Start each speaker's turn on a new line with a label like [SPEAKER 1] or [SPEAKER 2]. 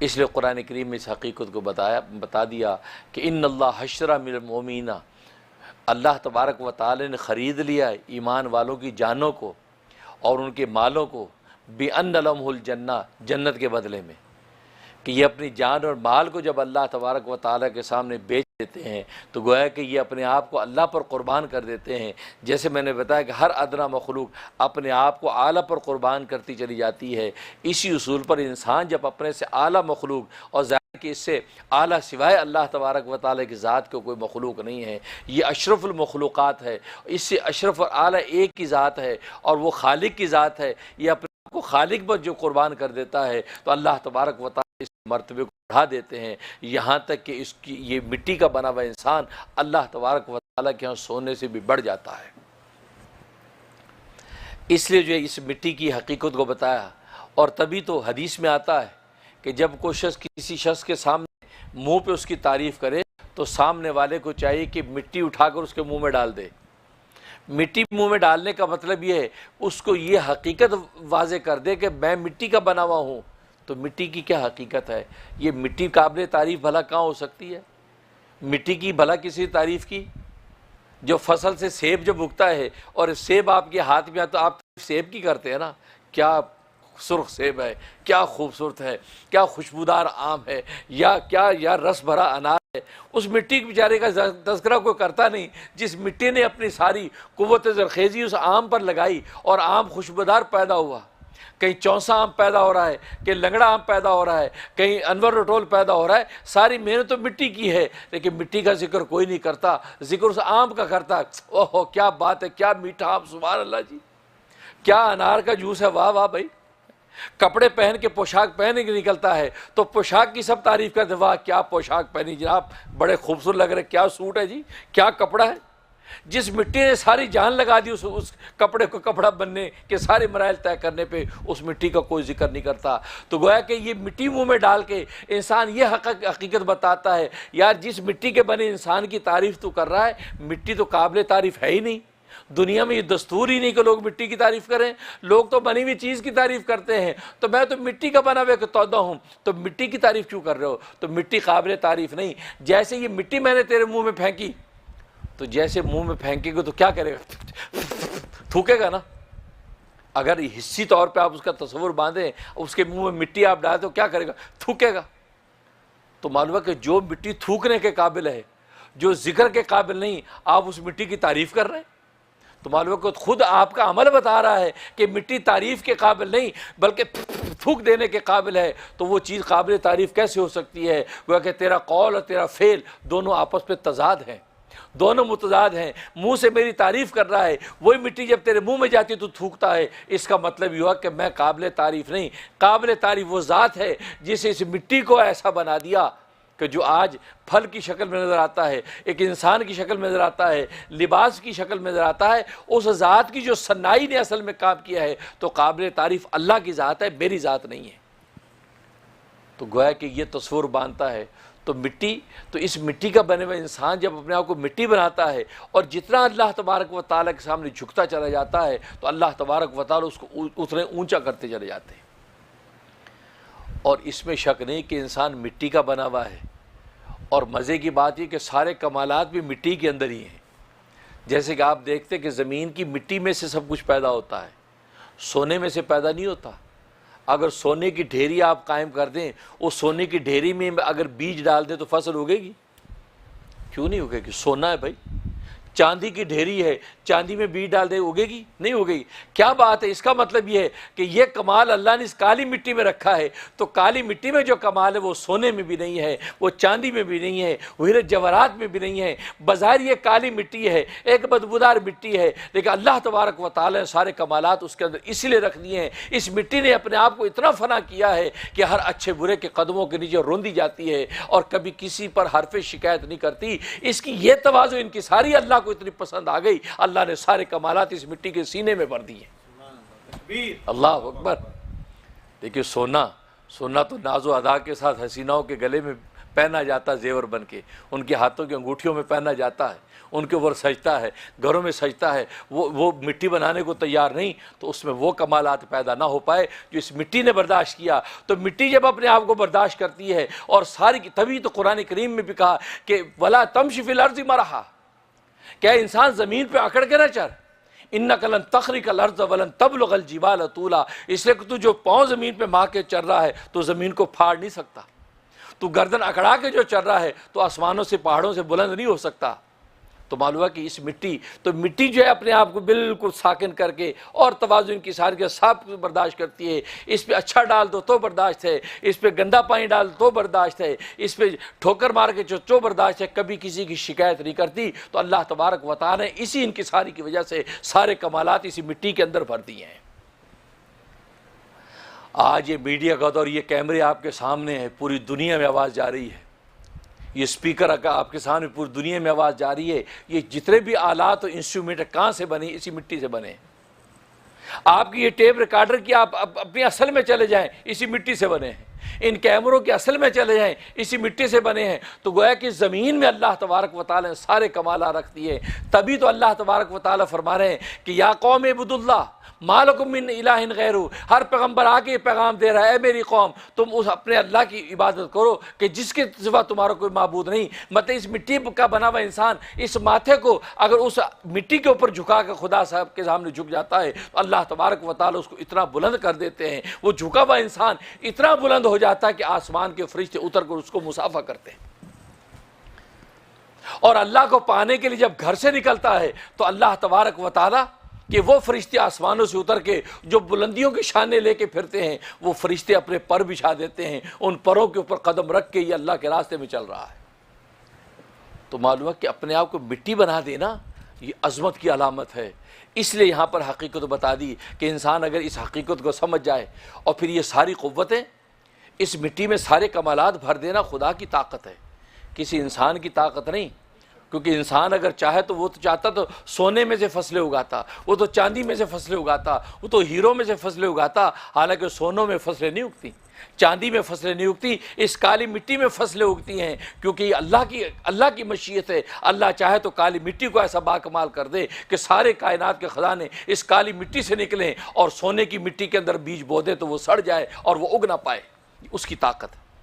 [SPEAKER 1] इसलिए कुरान करीम में इस हकीकत को बता दिया कि इन्नल्लाह हशरा मिनल मोमिना, अल्लाह तबारक व तआला ने ख़रीद लिया ईमान वालों की जानों को और उनके मालों को बिअन्न लहुमुल जन्नह, जन्नत के बदले में। कि ये अपनी जान और माल को जब अल्लाह तबारक व तआला के सामने बेच देते हैं तो गोया कि ये अपने आप को अल्लाह पर क़ुरबान कर देते हैं। जैसे मैंने बताया कि हर अदना मखलूक अपने आप को आला पर क़ुरबान करती चली जाती है। इसी उसूल पर इंसान जब अपने से आला मखलूक, और ज़ाहिर कि इससे आला सिवाय अल्लाह तबारक व तआला की ज़ात को कोई मखलूक नहीं है, ये अशरफुल मखलूक़ात है, इससे अशरफ और आला एक की ज़ात है और वो खालिक की ज़ात है। ये अपने आप को खालिक पर जो क़ुरबान कर देता है तो अल्लाह तबारक व तआला इस मर्तबे को बढ़ा देते हैं, यहाँ तक कि इसकी ये मिट्टी का बना हुआ इंसान अल्लाह तबारक व तआला के यहाँ सोने से भी बढ़ जाता है। इसलिए जो इस मिट्टी की हकीकत को बताया। और तभी तो हदीस में आता है कि जब कोई शख्स किसी शख्स के सामने मुंह पे उसकी तारीफ़ करे तो सामने वाले को चाहिए कि मिट्टी उठाकर उसके मुंह में डाल दे। मिट्टी मुंह में डालने का मतलब ये है उसको ये हकीकत वाज़े कर दे कि मैं मिट्टी का बना हुआ हूँ। तो मिट्टी की क्या हकीकत है? ये मिट्टी काबिल तारीफ़ भला कहाँ हो सकती है? मिट्टी की भला किसी तारीफ़ की? जो फसल से सेब जब उगता है और सेब आपके हाथ में आता तो आप सेब की करते हैं ना, क्या सुर्ख सेब है, क्या खूबसूरत है, क्या खुशबूदार आम है, या क्या या रस भरा अनार है। उस मिट्टी के बेचारे का तज़किरा कोई करता नहीं, जिस मिट्टी ने अपनी सारी कुव्वत ज़रख़ेज़ी उस आम पर लगाई और आम खुशबूदार पैदा हुआ। कहीं चौंसा आम पैदा हो रहा है, कहीं लंगड़ा आम पैदा हो रहा है, कहीं अनवर रटोल पैदा हो रहा है। सारी मेहनत तो मिट्टी की है, लेकिन मिट्टी का जिक्र कोई नहीं करता, जिक्र उस आम का करता। ओहो क्या बात है, क्या मीठा आम, सुभान अल्लाह जी, क्या अनार का जूस है, वाह वाह भाई। कपड़े पहन के पोशाक पहन के निकलता है तो पोशाक की सब तारीफ़ करते, वाह क्या पोशाक पहनी जनाब, बड़े खूबसूरत लग रहे, क्या सूट है जी, क्या कपड़ा है। जिस मिट्टी ने सारी जान लगा दी उस कपड़े को कपड़ा बनने के सारे मराइल तय करने पे, उस मिट्टी का कोई जिक्र नहीं करता। तो गोया कि ये मिट्टी मुंह में डाल के इंसान ये हकीकत बताता है, यार जिस मिट्टी के बने इंसान की तारीफ़ तो कर रहा है, मिट्टी तो काबिल तारीफ़ है ही नहीं। दुनिया में ये दस्तूर ही नहीं कि लोग मिट्टी की तारीफ़ करें, लोग तो बनी हुई चीज़ की तारीफ़ करते हैं। तो मैं तो मिट्टी का बना हुआ तौदा हूँ, तो मिट्टी की तारीफ़ क्यों कर रहे हो? तो मिट्टी काबिल तारीफ़ नहीं। जैसे ये मिट्टी मैंने तेरे मुँह में फेंकी, तो जैसे मुंह में फेंकेगा तो क्या करेगा? थूकेगा ना। अगर हिस्सी तौर पे आप उसका तस्वुर बांधें, उसके मुंह में मिट्टी आप डालें तो क्या करेगा? थूकेगा। तो मालूम है कि जो मिट्टी थूकने के काबिल है, जो जिक्र के काबिल नहीं, आप उस मिट्टी की तारीफ़ कर रहे हैं। तो मालूम है कि खुद आपका अमल बता रहा है कि मिट्टी तारीफ़ के काबिल नहीं बल्कि थूक देने के काबिल है। तो वो चीज़ काबिल तारीफ़ कैसे हो सकती है? वह कि तेरा कौल और तेरा फेल दोनों आपस में तजाद हैं, दोनों मुतजाद हैं। मुंह से मेरी तारीफ़ कर रहा है, वही मिट्टी जब तेरे मुंह में जाती है तो थूकता है। इसका मतलब ये हुआ कि मैं काबिल तारीफ़ नहीं, काबिल तारीफ़ वो ज़ात है जिसे इस मिट्टी को ऐसा बना दिया कि जो आज फल की शक्ल में नज़र आता है, एक इंसान की शक्ल में नज़र आता है, लिबास की शक्ल में नज़र आता है। उस ज़ात की जो सन्नाई ने असल में काम किया है, तो काबिल तारीफ़ अल्लाह की ज़ात है, मेरी ज़ात नहीं है। तो गोया कि ये तस्वुर बांधता है। तो मिट्टी, तो इस मिट्टी का बने हुआ इंसान जब अपने आप को मिट्टी बनाता है और जितना अल्लाह तबारक व तआला के सामने झुकता चला जाता है, तो अल्लाह तबारक व तआला उसको उतने ऊंचा करते चले जाते हैं। और इसमें शक नहीं कि इंसान मिट्टी का बना हुआ है। और मज़े की बात यह कि सारे कमालात भी मिट्टी के अंदर ही हैं। जैसे कि आप देखते कि ज़मीन की मिट्टी में से सब कुछ पैदा होता है, सोने में से पैदा नहीं होता। अगर सोने की ढेरी आप कायम कर दें, उस सोने की ढेरी में अगर बीज डाल दें तो फसल उगेगी? क्यों नहीं उगेगी? सोना है भाई। चांदी की ढेरी है, चांदी में बीज डाल दे उगेगी? नहीं उगेगी। क्या बात है? इसका मतलब ये है कि ये कमाल अल्लाह ने इस काली मिट्टी में रखा है। तो काली मिट्टी में जो कमाल है वो सोने में भी नहीं है, वो चांदी में भी नहीं है, वो हीरे जवाहरात में भी नहीं है। बाज़ार ये काली मिट्टी है, एक बदबूदार मिट्टी है, लेकिन अल्लाह तबारक व तआला ने सारे कमालात उसके अंदर इसलिए रख दिए हैं। इस मिट्टी ने अपने आप को इतना फना किया है कि हर अच्छे बुरे के कदमों के नीचे रोंदी जाती है और कभी किसी पर हरफ शिकायत नहीं करती। इसकी ये तवाज़ु इनकी सारी अल्लाह को इतनी पसंद आ गई, अल्लाह ने सारे कमालात इस मिट्टी के सीने में भर दिए। अल्लाह अकबर। देखिए सोना तो नाजो अदा के साथ हसीनाओं के गले में पहना जाता है जेवर बन के, उनके हाथों की अंगूठियों में पहना जाता है, उनके ऊपर सजता है, घरों में सजता है, वो मिट्टी बनाने को तैयार नहीं, तो उसमें वो कमालात पैदा ना हो पाए जो इस मिट्टी ने बर्दाश्त किया। तो मिट्टी जब अपने आप को बर्दाश्त करती है और सारी, तभी तो कुरान करीम में भी कहा कि वला तमशी फिल अर्ज़ि मरहा, क्या इंसान ज़मीन पर अकड़ के न चल, इन्नका लन तखरिकल अर्ज़ वलन तबलुगल जिबाल तूला, इसलिए कि तू जो पाँव ज़मीन पे मार के चल रहा है तो ज़मीन को फाड़ नहीं सकता, तू गर्दन अकड़ा के जो चल रहा है तो आसमानों से पहाड़ों से बुलंद नहीं हो सकता। तो मालूम है कि इस मिट्टी, तो मिट्टी जो है अपने आप को बिल्कुल साकिन करके और तवाज़ुन की सारी के सब बर्दाश्त करती है। इस पे अच्छा डाल दो तो बर्दाश्त है, इस पे गंदा पानी डाल दो तो बर्दाश्त है, इस पे ठोकर मार के जो बर्दाश्त है, कभी किसी की शिकायत नहीं करती। तो अल्लाह तबारक व तआला ने इसी इनकिसारी की वजह से सारे कमालात इसी मिट्टी के अंदर भर दिए हैं। आज ये मीडिया का दौर, ये कैमरे आपके सामने हैं, पूरी दुनिया में आवाज़ जा रही है, ये स्पीकर का आपके सामने पूरी दुनिया में आवाज़ जा रही है। ये जितने भी आलात और इंस्ट्रूमेंट कहाँ से बने, इसी मिट्टी से बने। आपकी ये टेप रिकॉर्डर की आप अपनी असल में चले जाएं, इसी मिट्टी से बने हैं। इन कैमरों के असल में चले जाएं, इसी मिट्टी से बने हैं। तो गोया कि ज़मीन में अल्लाह तबारक व तआला ने सारे कमाल रख दिए। तभी तो अल्लाह तबारक व तआला फरमा रहे हैं कि या कौम इब्दुल्लाह मालकुम मिन इलाहिन गैरु। हर पैगम्बर आके पैगाम दे रहा है, मेरी कौम तुम उस अपने अल्लाह की इबादत करो कि जिसके सिवा तुम्हारा कोई माबूद नहीं। मतलब इस मिट्टी का बना हुआ इंसान इस माथे को अगर उस मिट्टी के ऊपर झुका कर खुदा साहब के सामने झुक जाता है तो अल्लाह तबारक व तआला उसको इतना बुलंद कर देते हैं, वो झुका हुआ इंसान इतना बुलंद हो जाता है कि आसमान के फरिश्ते उतर कर उसको मुसाफा करते हैं। और अल्लाह को पाने के लिए जब घर से निकलता है तो अल्लाह तबारक व तआला कि वो फरिश्ते आसमानों से उतर के जो बुलंदियों के शाने लेके फिरते हैं, वो फरिश्ते अपने पर बिछा देते हैं, उन परों के ऊपर कदम रख के ये अल्लाह के रास्ते में चल रहा है। तो मालूम है कि अपने आप को मिट्टी बना देना ये अज़मत की अलामत है। इसलिए यहाँ पर हकीकत बता दी कि इंसान अगर इस हकीकत को समझ जाए और फिर ये सारी क़ुव्वतें इस मिट्टी में सारे कमालात भर देना खुदा की ताकत है, किसी इंसान की ताकत नहीं। क्योंकि इंसान अगर चाहे तो वो तो चाहता तो सोने में से फसलें उगाता, वो तो चांदी में से फसलें उगाता, वो तो हीरो में से फसलें उगाता। हालांकि सोनों में फसलें नहीं उगती, चांदी में फसलें नहीं उगती, इस काली मिट्टी में फसलें उगती हैं। क्योंकि अल्लाह की मशीयत है। अल्लाह चाहे तो काली मिट्टी को ऐसा बाकमाल कर दे कि सारे कायनात के ख़जाने इस काली मिट्टी से निकलें और सोने की मिट्टी के अंदर बीज बो दे तो वो सड़ जाए और वो उग ना पाए। उसकी ताकत है।